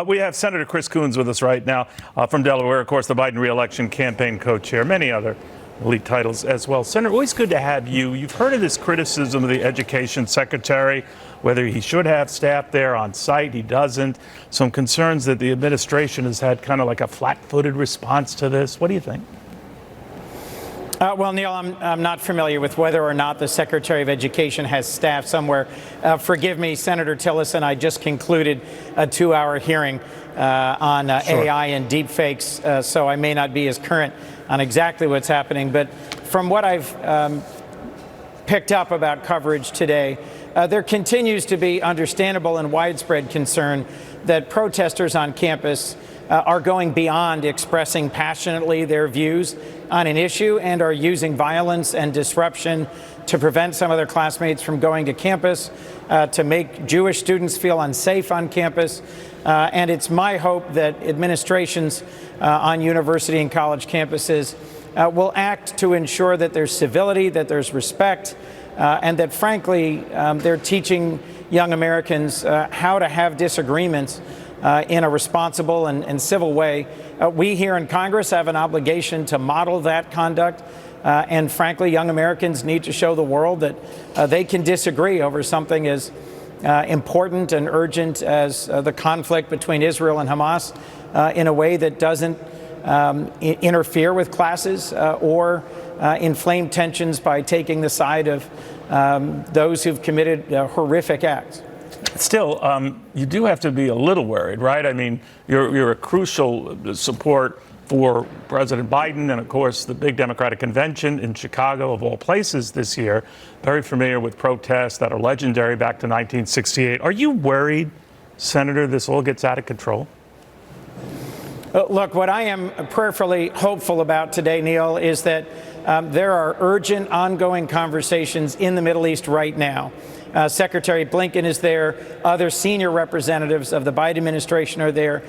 We have Senator Chris Coons with us right now from Delaware, of course, the Biden re-election campaign co-chair, many other elite titles as well. Senator, always good to have you. You've heard of this criticism of the education secretary, whether he should have staff there on site. He doesn't. Some concerns that the administration has had kind of like a flat-footed response to this. What do you think? Well, Neil, I'm not familiar with whether or not the Secretary of Education has staff somewhere. Forgive me, Senator Tillerson, I just concluded a 2-hour hearing on Sure. AI and deepfakes, so I may not be as current on exactly what's happening. But from what I've picked up about coverage today, there continues to be understandable and widespread concern that protesters on campus are going beyond expressing passionately their views on an issue and are using violence and disruption to prevent some of their classmates from going to campus, to make Jewish students feel unsafe on campus. And it's my hope that administrations on university and college campuses will act to ensure that there's civility, that there's respect, and that, frankly, they're teaching young Americans how to have disagreements in a responsible and civil way. We here in Congress have an obligation to model that conduct. And frankly, young Americans need to show the world that they can disagree over something as important and urgent as the conflict between Israel and Hamas in a way that doesn't interfere with classes or inflame tensions by taking the side of those who've committed horrific acts. Still, you do have to be a little worried, right? I mean, you're a crucial support for President Biden and, of course, the big Democratic convention in Chicago, of all places, this year. Very familiar with protests that are legendary back to 1968. Are you worried, Senator, this all gets out of control? Look, what I am prayerfully hopeful about today, Neil, is that there are urgent, ongoing conversations in the Middle East right now. Secretary Blinken is there. Other senior representatives of the Biden administration are there,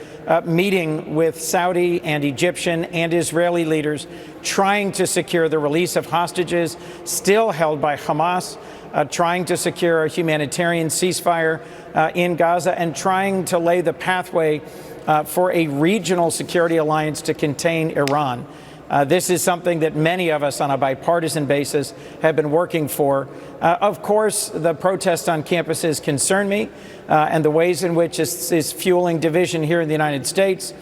meeting with Saudi and Egyptian and Israeli leaders, trying to secure the release of hostages still held by Hamas, trying to secure a humanitarian ceasefire in Gaza, and trying to lay the pathway for a regional security alliance to contain Iran. This is something that many of us on a bipartisan basis have been working for. Of course, the protests on campuses concern me and the ways in which it is fueling division here in the United States.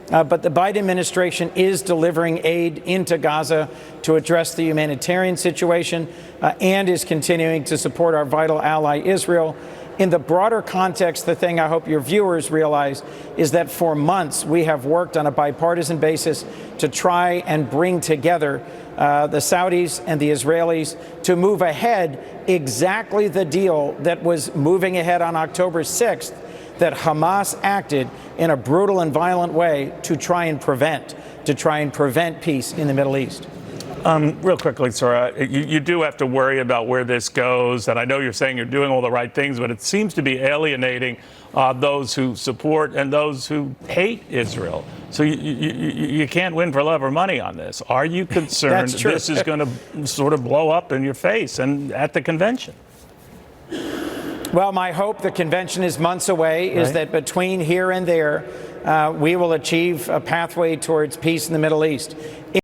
But the Biden administration is delivering aid into Gaza to address the humanitarian situation and is continuing to support our vital ally, Israel. In the broader context, the thing I hope your viewers realize is that for months we have worked on a bipartisan basis to try and bring together the Saudis and the Israelis to move ahead exactly the deal that was moving ahead on October 6th, that Hamas acted in a brutal and violent way to try and prevent peace in the Middle East. Real quickly, sir, you do have to worry about where this goes. And I know you're saying you're doing all the right things, but it seems to be alienating those who support and those who hate Israel. So you can't win for love or money on this. Are you concerned this is going to sort of blow up in your face and at the convention? Well, my hope, the convention is months away, is that between here and there, we will achieve a pathway towards peace in the Middle East.